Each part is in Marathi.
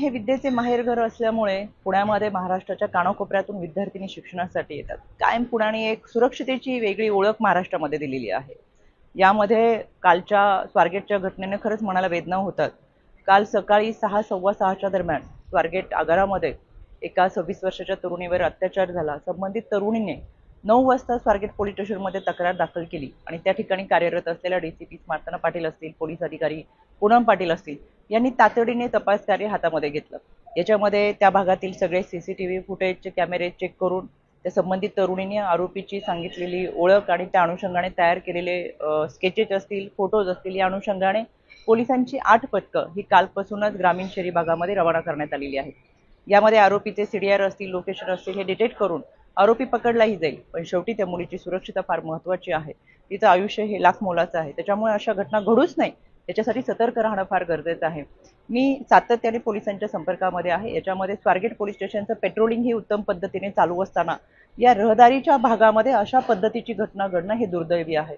हे विद्येचे माहेरघर असल्यामुळे पुण्यामध्ये महाराष्ट्राच्या कानाकोपऱ्यातून विद्यार्थिनी शिक्षणासाठी येतात। कायम पुण्याने एक सुरक्षितेची वेगळी ओळख महाराष्ट्रामध्ये दिलेली आहे। यामध्ये कालच्या स्वारगेटच्या घटनेने खरंच मनाला वेदना होतात। काल सकाळी 6:15 दरम्यान स्वारगेट आगारामध्ये एका 26 वर्षाच्या तरुणीवर अत्याचार झाला। संबंधित तरुणीने 9 वाजता स्वारगेट पोलीस स्टेशनमध्ये तक्रार दाखल केली आणि त्या ठिकाणी कार्यरत असलेल्या डीसीपी स्मार्तना पाटील असतील, पोलीस अधिकारी पूनम पाटील असतील यांनी तातडीने तपास कार्य हातामध्ये घेतलं। याच्यामध्ये त्या भागातील सगळे सीसीटीव्ही फुटेजचे कॅमेरे चेक करून त्या संबंधित तरुणीने आरोपीची सांगितलेली ओळख आणि त्या अनुषंगाने तयार केलेले स्केचेस असतील, फोटोज असतील, या अनुषंगाने पोलिसांची 8 पथकं ही कालपासूनच ग्रामीण शहरी भागामध्ये रवाना करण्यात आलेली आहेत। यामध्ये आरोपीचे सीडीआर असतील, लोकेशन असतील हे डिटेक्ट करून आरोपी पकडलाही जाईल। पण शेवटी त्या मुलीची सुरक्षितता फार महत्त्वाची आहे। तिचं आयुष्य हे लाख मोलाचं आहे। त्याच्यामुळे अशा घटना घडूच नाही याच्यासाठी सतर्क राहणं फार गरजेचं आहे। मी सातत्याने पोलिसांच्या संपर्कामध्ये आहे। याच्यामध्ये स्वारगेट पोलीस स्टेशनचं पेट्रोलिंग ही उत्तम पद्धतीने चालू असताना या रहदारीच्या भागामध्ये अशा पद्धतीची घटना घडणं हे दुर्दैवी आहे।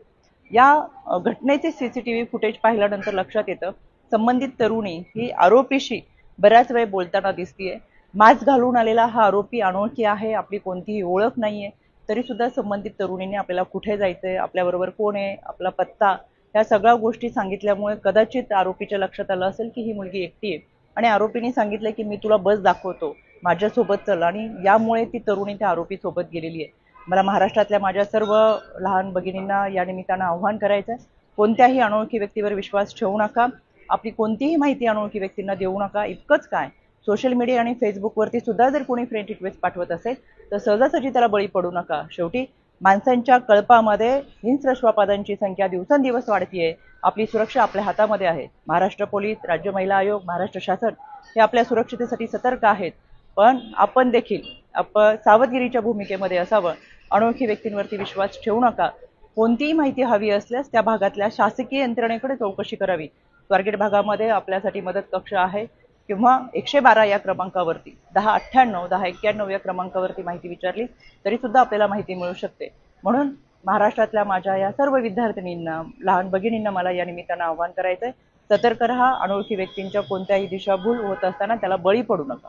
या घटनेचे सीसीटीव्ही फुटेज पाहिल्यानंतर लक्षात येतं संबंधित तरुणी ही आरोपीशी बऱ्याच वेळ बोलताना दिसतीये। मास्क घालून आलेला हा आरोपी अनोळखी आहे, आपली कोणतीही ओळख नाहीये, तरी सुद्धा संबंधित तरुणीने आपल्याला कुठे जायचंय, आपल्याबरोबर कोण आहे, आपला पत्ता या सगळ्या गोष्टी सांगितल्यामुळे कदाचित आरोपीच्या लक्षात आलं असेल की ही मुलगी एकटी आहे आणि आरोपीने सांगितलं की मी तुला बस दाखवतो, माझ्यासोबत चल, आणि यामुळे ती तरुणी त्या आरोपीसोबत गेलेली आहे। मला महाराष्ट्रातल्या माझ्या सर्व लहान भगिनींना या निमित्तानं आव्हान करायचं आहे, कोणत्याही अनोळखी व्यक्तीवर विश्वास ठेवू नका, आपली कोणतीही माहिती अनोळखी व्यक्तींना देऊ नका। इतकंच काय, सोशल मीडिया आणि फेसबुकवरती सुद्धा जर कोणी फ्रेंड रिक्वेस्ट पाठवत असेल तर सहजासहजी त्याला बळी पडू नका। शेवटी माणसांच्या कळपामध्ये हिंस्र श्वापादांची संख्या दिवसेंदिवस वाढतीये। आपली सुरक्षा आपल्या हातामध्ये आहे। महाराष्ट्र पोलीस, राज्य महिला आयोग, महाराष्ट्र शासन हे आपल्या सुरक्षितेसाठी सतर्क आहेत, पण आपण देखील सावधगिरीच्या भूमिकेमध्ये असावं। अनोळखी व्यक्तींवरती विश्वास ठेवू नका। कोणतीही माहिती हवी असल्यास त्या भागातल्या शासकीय यंत्रणेकडे चौकशी करावी। स्वारगेट भागामध्ये आपल्यासाठी मदत कक्ष आहे किंवा 112 या क्रमांकावरती 1098 1091 या क्रमांकावरती माहिती विचारली तरी सुद्धा आपल्याला माहिती मिळू शकते। म्हणून महाराष्ट्रातल्या माझ्या या सर्व विद्यार्थिनींना, लहान भगिनींना मला या निमित्तानं आव्हान करायचंय, सतर्क रहा। अनोळखी व्यक्तींच्या कोणत्याही दिशाभूल होत असताना त्याला बळी पडू नका।